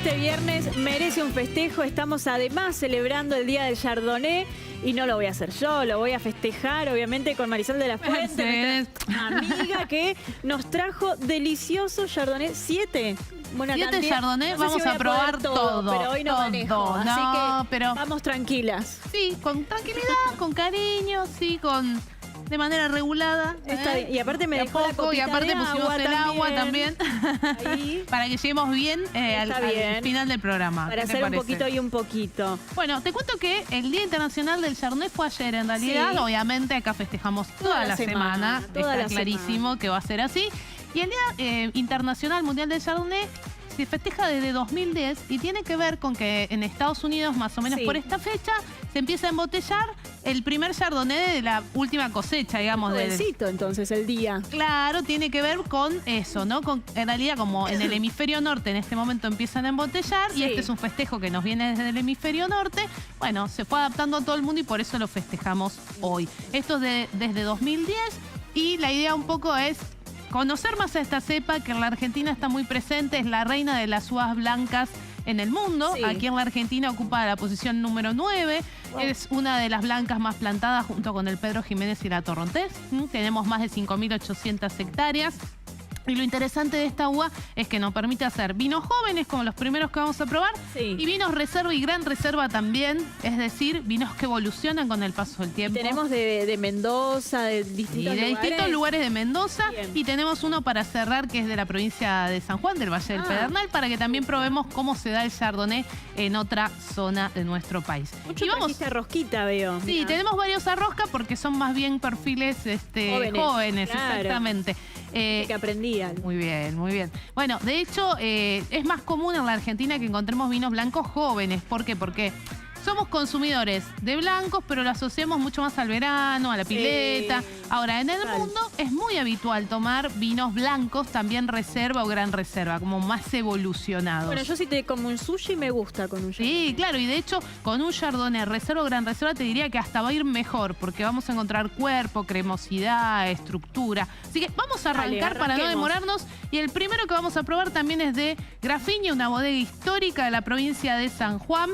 este viernes merece un festejo. Estamos además celebrando el Día del Chardonnay y no lo voy a hacer yo, lo voy a festejar obviamente con Marisol de la Fuente, nuestra amiga que nos trajo delicioso Chardonnay 7. Bueno, 7 Chardonnay, no sé vamos si a probar todo. Pero hoy no manejo, así que vamos tranquilas. Sí, con tranquilidad, con cariño, sí, de manera regulada. Está bien. Y aparte me dejó la copita y aparte de pusimos el agua también. Ahí. Para que lleguemos bien, al final del programa. Para hacer un poquito y un poquito. Bueno, te cuento que el Día Internacional del Chardonnay fue ayer en realidad. Sí. Obviamente acá festejamos toda la semana. Está clarísimo que va a ser así. Y el Día Internacional Mundial del Chardonnay se festeja desde 2010 y tiene que ver con que en Estados Unidos, más o menos por esta fecha, se empieza a embotellar el primer Chardonnay de la última cosecha, digamos. Jovencito, entonces, el día. Claro, tiene que ver con eso, ¿no? En realidad, como en el hemisferio norte en este momento empiezan a embotellar, y este es un festejo que nos viene desde el hemisferio norte, bueno, se fue adaptando a todo el mundo y por eso lo festejamos hoy. Esto es desde 2010 y la idea un poco es conocer más a esta cepa que en la Argentina está muy presente, es la reina de las uvas blancas en el mundo. Sí. Aquí en la Argentina ocupa la posición número 9. Wow. Es una de las blancas más plantadas junto con el Pedro Jiménez y la Torrontés. Tenemos más de 5.800 hectáreas. Y lo interesante de esta uva es que nos permite hacer vinos jóvenes, como los primeros que vamos a probar, y vinos reserva y gran reserva también, es decir, vinos que evolucionan con el paso del tiempo. Y tenemos de Mendoza, de distintos lugares de Mendoza. Bien. Y tenemos uno para cerrar que es de la provincia de San Juan, del Valle del Pedernal, para que también probemos cómo se da el Chardonnay en otra zona de nuestro país. Mucho trajiste rosquita, veo. Sí, mirá. Tenemos varios a rosca porque son más bien perfiles jóvenes, claro. Exactamente. Que aprendían. Muy bien, muy bien. Bueno, de hecho, es más común en la Argentina que encontremos vinos blancos jóvenes. ¿Por qué? Porque somos consumidores de blancos, pero lo asociamos mucho más al verano, a la pileta. Sí. Ahora, en el mundo es muy habitual tomar vinos blancos, también reserva o gran reserva, como más evolucionados. Bueno, yo si te como un sushi me gusta con un Chardonnay. Sí, claro, y de hecho, con un Chardonnay reserva o gran reserva te diría que hasta va a ir mejor, porque vamos a encontrar cuerpo, cremosidad, estructura. Así que vamos a arrancar para no demorarnos. Y el primero que vamos a probar también es de Grafiña, una bodega histórica de la provincia de San Juan.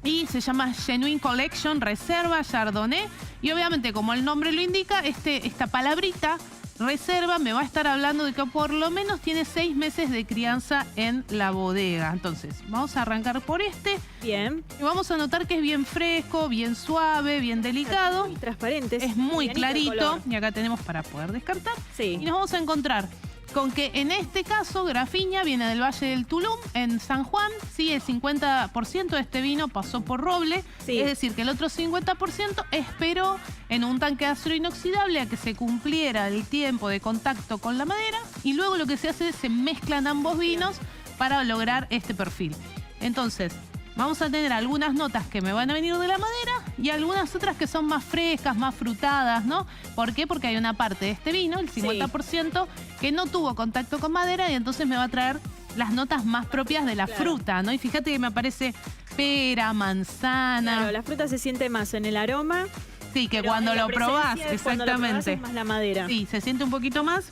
Y se llama Genuine Collection Reserva Chardonnay. Y obviamente, como el nombre lo indica, esta palabrita, reserva, me va a estar hablando de que por lo menos tiene 6 meses de crianza en la bodega. Entonces, vamos a arrancar por este. Bien. Y vamos a notar que es bien fresco, bien suave, bien delicado. Muy transparente. Es muy clarito. Y acá tenemos para poder descartar. Sí. Y nos vamos a encontrar con que en este caso Grafiña viene del Valle del Tulum, en San Juan. Sí, el 50% de este vino pasó por roble. Sí. Es decir, que el otro 50% esperó en un tanque de acero inoxidable a que se cumpliera el tiempo de contacto con la madera. Y luego lo que se hace es se mezclan ambos vinos para lograr este perfil. Entonces, vamos a tener algunas notas que me van a venir de la madera y algunas otras que son más frescas, más frutadas, ¿no? ¿Por qué? Porque hay una parte de este vino, el 50%, que no tuvo contacto con madera y entonces me va a traer las notas más propias de la fruta, ¿no? Y fíjate que me aparece pera, manzana. Claro, la fruta se siente más en el aroma. Sí, que cuando lo probás, exactamente. Cuando lo probás es más la madera. Sí, se siente un poquito más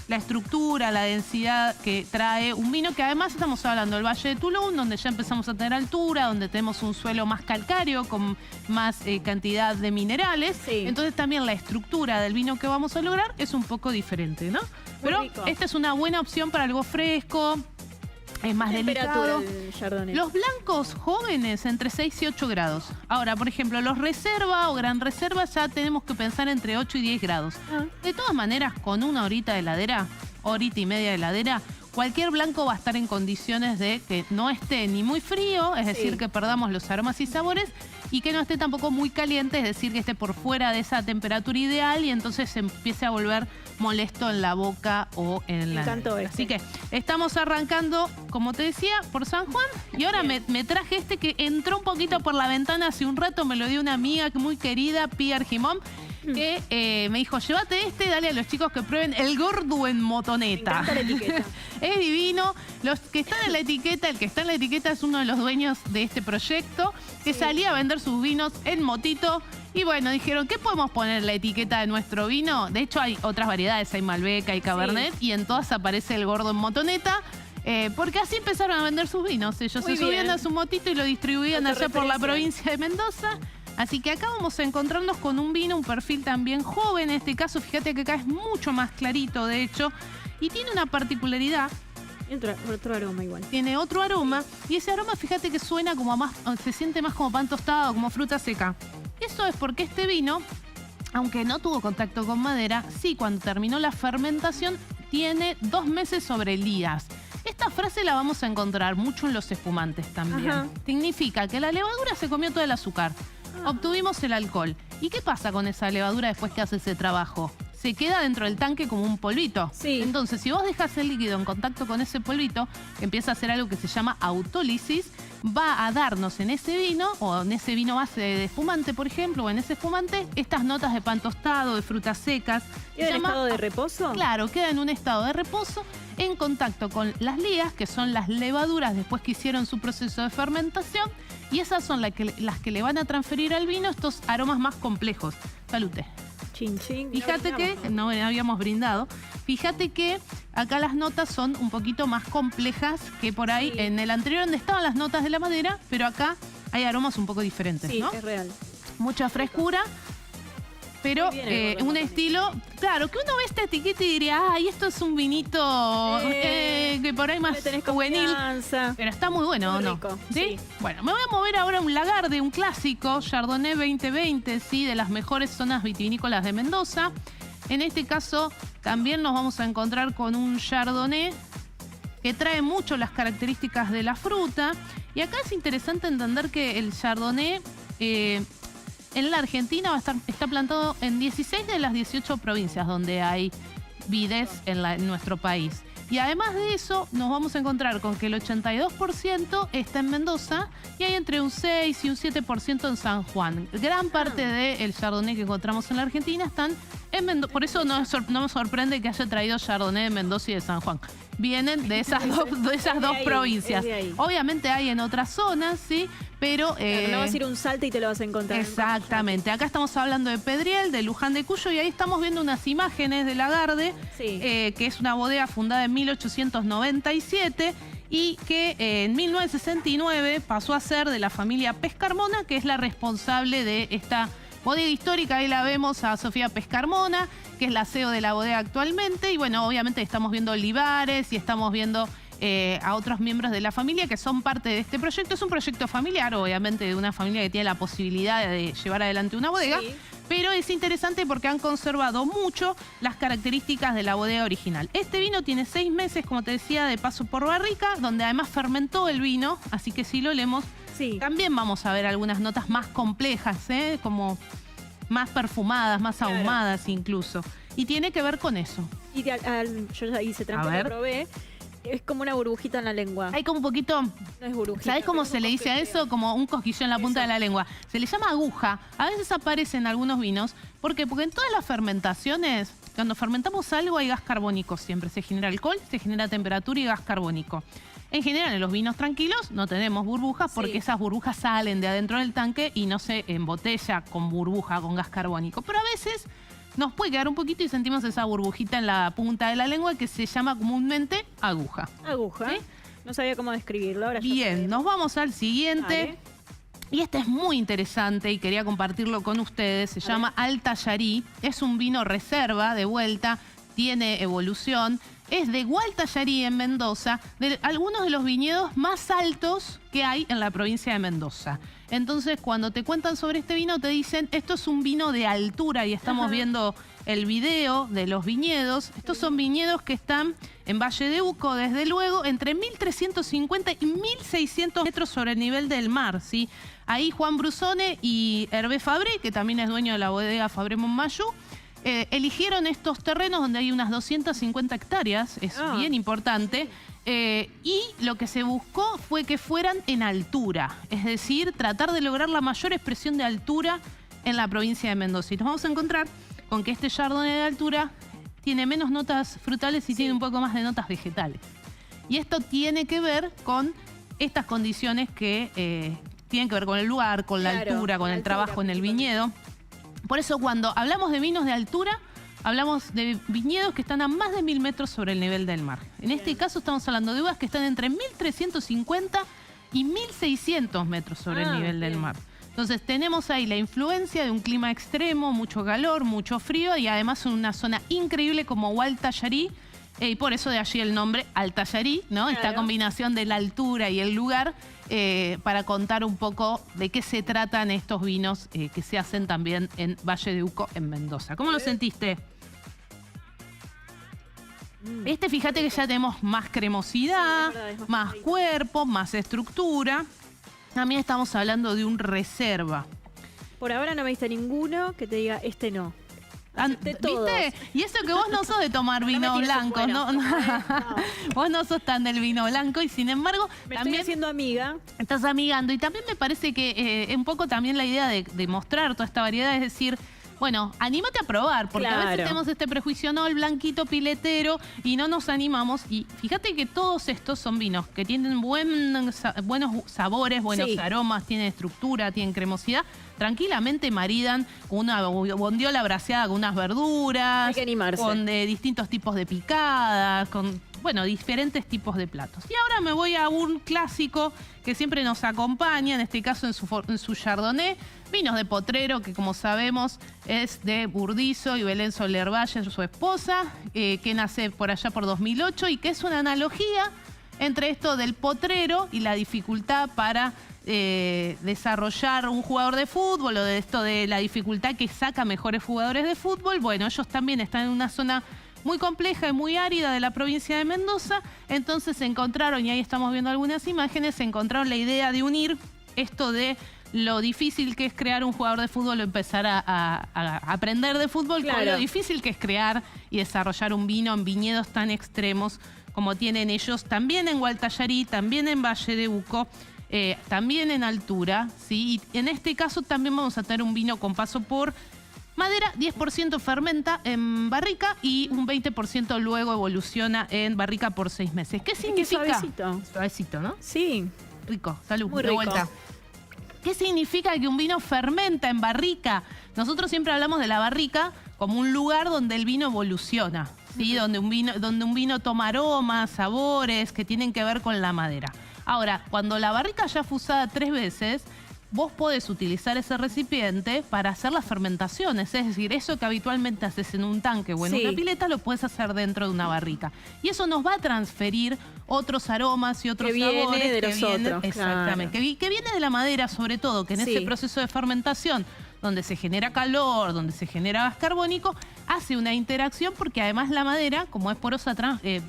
la estructura, la densidad que trae un vino que además estamos hablando del Valle de Tulum, donde ya empezamos a tener altura, donde tenemos un suelo más calcáreo con más cantidad de minerales. Sí. Entonces también la estructura del vino que vamos a lograr es un poco diferente, ¿no? Pero esta es una buena opción para algo fresco. Es más delicado. Los blancos jóvenes entre 6 y 8 grados. Ahora, por ejemplo, los reserva o gran reserva ya tenemos que pensar entre 8 y 10 grados. De todas maneras, con una horita de heladera, horita y media de heladera, cualquier blanco va a estar en condiciones de que no esté ni muy frío, es decir, que perdamos los aromas y sabores, y que no esté tampoco muy caliente, es decir, que esté por fuera de esa temperatura ideal y entonces se empiece a volver molesto en la boca o en la nariz. Así que estamos arrancando, como te decía, por San Juan, y ahora me traje este que entró un poquito por la ventana hace un rato, me lo dio una amiga muy querida, Pia Argimón, que me dijo, llévate dale a los chicos que prueben el gordo en motoneta. Me encanta la etiqueta. Es divino. Los que están en la etiqueta, el que está en la etiqueta es uno de los dueños de este proyecto, que salía a vender sus vinos en motito. Y bueno, dijeron, ¿qué podemos poner en la etiqueta de nuestro vino? De hecho, hay otras variedades, hay Malbec, hay Cabernet, y en todas aparece el gordo en motoneta. Porque así empezaron a vender sus vinos. Ellos se subían a su motito y lo distribuían allá por la provincia de Mendoza. Así que acá vamos a encontrarnos con un vino, un perfil también joven. En este caso, fíjate que acá es mucho más clarito, de hecho. Y tiene una particularidad. Otro aroma igual. Tiene otro aroma. Y ese aroma, fíjate que suena como más, se siente más como pan tostado, como fruta seca. Eso es porque este vino, aunque no tuvo contacto con madera, sí, cuando terminó la fermentación, tiene 2 meses sobre elías. Esta frase la vamos a encontrar mucho en los espumantes también. Ajá. Significa que la levadura se comió todo el azúcar. Obtuvimos el alcohol. ¿Y qué pasa con esa levadura después que hace ese trabajo? Se queda dentro del tanque como un polvito. Sí. Entonces, si vos dejas el líquido en contacto con ese polvito, empieza a hacer algo que se llama autólisis, va a darnos en ese vino, o en ese vino base de espumante, por ejemplo, o en ese espumante, estas notas de pan tostado, de frutas secas. ¿Queda en estado de reposo? Claro, queda en un estado de reposo en contacto con las lías, que son las levaduras después que hicieron su proceso de fermentación, y esas son las que le van a transferir al vino estos aromas más complejos. Salute. Chin, chin. Fíjate que no habíamos brindado. Fíjate que acá las notas son un poquito más complejas que por ahí en el anterior, donde estaban las notas de la madera, pero acá hay aromas un poco diferentes, ¿no? Sí, es real. Mucha frescura, pero un estilo, claro, que uno ve esta etiqueta y diría, ay, esto es un vinito que por ahí más juvenil. Pero está muy bueno, muy rico, ¿no? ¿Sí? Bueno, me voy a mover ahora a un Lagarde, un clásico, Chardonnay 2020, ¿sí? De las mejores zonas vitivinícolas de Mendoza. En este caso, también nos vamos a encontrar con un Chardonnay que trae mucho las características de la fruta. Y acá es interesante entender que el Chardonnay en la Argentina está plantado en 16 de las 18 provincias donde hay vides en nuestro país. Y además de eso, nos vamos a encontrar con que el 82% está en Mendoza y hay entre un 6 y un 7% en San Juan. Gran parte del Chardonnay que encontramos en la Argentina están en Mendoza. Por eso no me sorprende que haya traído Chardonnay de Mendoza y de San Juan. Vienen de esas dos provincias. Obviamente hay en otras zonas, sí, pero... Claro, no vas a ir un Salta y te lo vas a encontrar. Exactamente. Acá estamos hablando de Pedriel, de Luján de Cuyo, y ahí estamos viendo unas imágenes de Lagarde, que es una bodega fundada en 1897 y que en 1969 pasó a ser de la familia Pescarmona, que es la responsable de esta bodega histórica. Ahí la vemos a Sofía Pescarmona, que es la CEO de la bodega actualmente. Y bueno, obviamente estamos viendo olivares y estamos viendo a otros miembros de la familia que son parte de este proyecto. Es un proyecto familiar, obviamente, de una familia que tiene la posibilidad de llevar adelante una bodega. Sí. Pero es interesante porque han conservado mucho las características de la bodega original. Este vino tiene 6 meses, como te decía, de paso por barrica, donde además fermentó el vino, así que si lo olemos, también vamos a ver algunas notas más complejas, como más perfumadas, más ahumadas incluso. Y tiene que ver con eso. Y yo ya hice trampa, lo probé. Es como una burbujita en la lengua. Hay como un poquito... No es burbujita. ¿Sabés cómo se le dice a eso? Como un cosquillo en la punta de la lengua. Se le llama aguja. A veces aparece en algunos vinos. ¿Por qué? Porque en todas las fermentaciones, cuando fermentamos algo hay gas carbónico siempre. Se genera alcohol, se genera temperatura y gas carbónico. En general, en los vinos tranquilos no tenemos burbujas porque esas burbujas salen de adentro del tanque y no se embotella con burbuja, con gas carbónico. Pero a veces nos puede quedar un poquito y sentimos esa burbujita en la punta de la lengua que se llama comúnmente aguja. Aguja. ¿Sí? No sabía cómo describirlo. Ahora bien, nos vamos al siguiente. Vale. Y este es muy interesante y quería compartirlo con ustedes. Se llama Alta Yarí. Es un vino reserva, de vuelta, tiene evolución. Es de Gualtallarí en Mendoza, de algunos de los viñedos más altos que hay en la provincia de Mendoza. Entonces, cuando te cuentan sobre este vino, te dicen, esto es un vino de altura y estamos viendo el video de los viñedos. Estos son viñedos que están en Valle de Uco, desde luego, entre 1.350 y 1.600 metros sobre el nivel del mar, ¿sí? Ahí Juan Brusone y Hervé Fabré, que también es dueño de la bodega Fabré Montmayú, eligieron estos terrenos donde hay unas 250 hectáreas, es bien importante, y lo que se buscó fue que fueran en altura, es decir, tratar de lograr la mayor expresión de altura en la provincia de Mendoza. Y nos vamos a encontrar con que este Chardonnay de altura tiene menos notas frutales y tiene un poco más de notas vegetales. Y esto tiene que ver con estas condiciones que tienen que ver con el lugar, con la altura, con el trabajo en el viñedo. Por eso cuando hablamos de vinos de altura, hablamos de viñedos que están a más de 1000 metros sobre el nivel del mar. En este caso estamos hablando de uvas que están entre 1350 y 1600 metros sobre el nivel del mar. Entonces tenemos ahí la influencia de un clima extremo, mucho calor, mucho frío y además una zona increíble como Gualtallarí. Y por eso de allí el nombre Altallarí, ¿no? Claro. Esta combinación de la altura y el lugar para contar un poco de qué se tratan estos vinos que se hacen también en Valle de Uco, en Mendoza. ¿Cómo lo sentiste? Fíjate que ya tenemos más cremosidad, más cuerpo, más estructura. También estamos hablando de un reserva. Por ahora no me diste ninguno que te diga este no. ¿Viste? Y eso que vos no sos de tomar vino blanco, ¿no? Vos no sos tan del vino blanco y sin embargo me también estoy haciendo amiga. Estás amigando y también me parece que un poco también la idea de mostrar toda esta variedad es decir, bueno, anímate a probar, porque a veces tenemos este prejuicio, no, el blanquito piletero, y no nos animamos. Y fíjate que todos estos son vinos que tienen buenos sabores, buenos aromas, tienen estructura, tienen cremosidad. Tranquilamente maridan con una bondiola braseada con unas verduras. Hay que animarse. Con distintos tipos de picadas, con, bueno, diferentes tipos de platos. Y ahora me voy a un clásico que siempre nos acompaña, en este caso en su Chardonnay, vinos de Potrero, que como sabemos es de Burdizo y Belén Soler Valle, su esposa, que nace por allá por 2008 y que es una analogía entre esto del potrero y la dificultad para desarrollar un jugador de fútbol o de esto de la dificultad que saca mejores jugadores de fútbol. Bueno, ellos también están en una zona muy compleja y muy árida de la provincia de Mendoza, entonces se encontraron, y ahí estamos viendo algunas imágenes, se encontraron la idea de unir esto de lo difícil que es crear un jugador de fútbol o empezar a aprender de fútbol, con lo difícil que es crear y desarrollar un vino en viñedos tan extremos como tienen ellos, también en Gualtallarí, también en Valle de Uco, también en altura, ¿sí? Y en este caso también vamos a tener un vino con paso por madera, 10% fermenta en barrica y un 20% luego evoluciona en barrica por 6 meses. ¿Qué significa? Qué suavecito. Suavecito, ¿no? Sí. Rico, salud, muy de rico. Vuelta. ¿Qué significa que un vino fermenta en barrica? Nosotros siempre hablamos de la barrica como un lugar donde el vino evoluciona, ¿sí? Donde un vino toma aromas, sabores que tienen que ver con la madera. Ahora, cuando la barrica ya fue usada 3 veces, vos podés utilizar ese recipiente para hacer las fermentaciones. Es decir, eso que habitualmente haces en un tanque o en una pileta, lo puedes hacer dentro de una barrica. Y eso nos va a transferir otros aromas y otros sabores. De los otros. Exactamente. Claro. Que viene de la madera, sobre todo, que en ese proceso de fermentación, donde se genera calor, donde se genera gas carbónico, hace una interacción porque además la madera, como es porosa,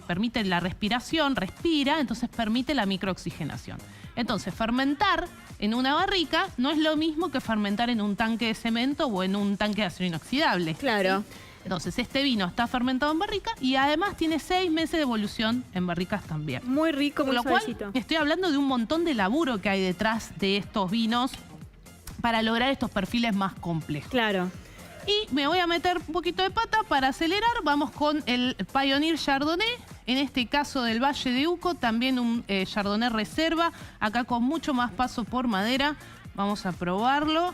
permite la respiración, respira, entonces permite la microoxigenación. Entonces, fermentar en una barrica no es lo mismo que fermentar en un tanque de cemento o en un tanque de acero inoxidable. Claro. ¿Sí? Entonces, este vino está fermentado en barrica y además tiene 6 meses de evolución en barricas también. Muy rico, muy suavecito. Con lo cual, estoy hablando de un montón de laburo que hay detrás de estos vinos para lograr estos perfiles más complejos. Claro. Y me voy a meter un poquito de pata para acelerar. Vamos con el Pioneer Chardonnay, en este caso del Valle de Uco, también un Chardonnay reserva, acá con mucho más paso por madera. Vamos a probarlo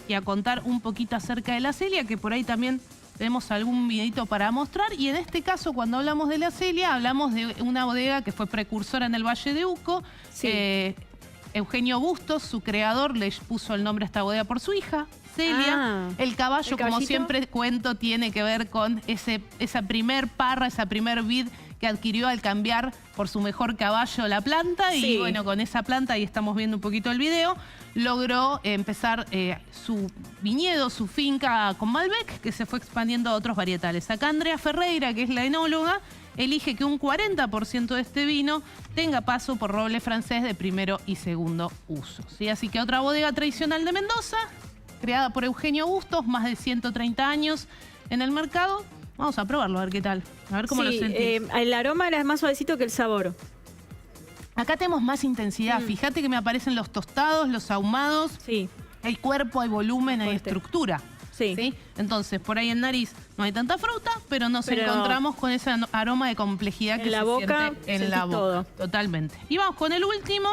y a contar un poquito acerca de la celia, que por ahí también tenemos algún videito para mostrar. Y en este caso, cuando hablamos de la celia, hablamos de una bodega que fue precursora en el Valle de Uco. Sí. Eugenio Bustos, su creador, le puso el nombre a esta bodega por su hija, Celia. El caballo, como siempre cuento, tiene que ver con esa primer parra, esa primer vid que adquirió al cambiar por su mejor caballo la planta. Y bueno, con esa planta, ahí estamos viendo un poquito el video, logró empezar su viñedo, su finca con Malbec, que se fue expandiendo a otros varietales. Acá Andrea Ferreira, que es la enóloga, elige que un 40% de este vino tenga paso por roble francés de primero y segundo uso, ¿sí? Así que otra bodega tradicional de Mendoza, creada por Eugenio Bustos, más de 130 años en el mercado. Vamos a probarlo, a ver qué tal. A ver cómo lo sentís. El aroma era más suavecito que el sabor. Acá tenemos más intensidad. Fíjate que me aparecen los tostados, los ahumados. Sí. Hay cuerpo, hay volumen, hay estructura. Sí. Entonces, por ahí en nariz no hay tanta fruta, pero nos encontramos con ese aroma de complejidad que se siente en la boca. Todo. Totalmente. Y vamos con el último,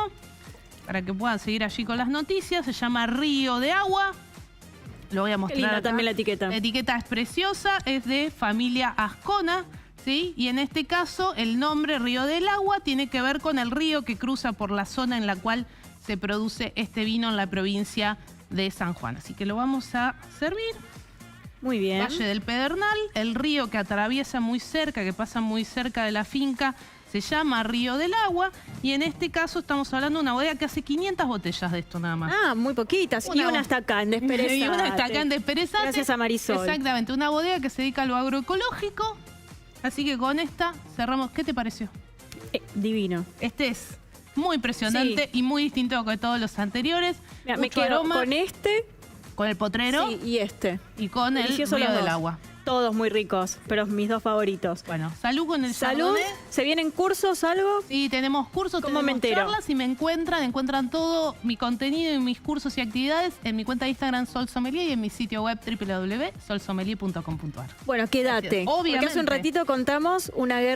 para que puedan seguir allí con las noticias. Se llama Río de Agua. Lo voy a mostrar. Qué linda acá. también la etiqueta. La etiqueta es preciosa, es de familia Ascona, ¿sí? Y en este caso el nombre Río del Agua tiene que ver con el río que cruza por la zona en la cual se produce este vino en la provincia de San Juan. Así que lo vamos a servir. Muy bien. Valle del Pedernal, el río que atraviesa muy cerca, que pasa muy cerca de la finca, se llama Río del Agua. Y en este caso estamos hablando de una bodega que hace 500 botellas de esto nada más. Ah, muy poquitas. Y una está acá en Desperezate. Y una está acá en Desperezate. Gracias a Marisol. Exactamente, una bodega que se dedica a lo agroecológico. Así que con esta cerramos. ¿Qué te pareció? Divino. Este es muy impresionante y muy distinto que todos los anteriores. Mira, me Mucho quedo aroma, con este con el potrero y este. y con el Delicioso Río los del dos. Agua. Todos muy ricos, pero mis dos favoritos. Bueno, salud con el Salud. Chardonnay. ¿Se vienen cursos, algo? Sí, tenemos cursos, ¿Cómo me tenemos entero? charlas y me encuentran todo mi contenido y mis cursos y actividades en mi cuenta de Instagram Sol Sommelier y en mi sitio web www.solsommelier.com.ar. Bueno, quédate. Obviamente. Porque hace un ratito contamos una guerra.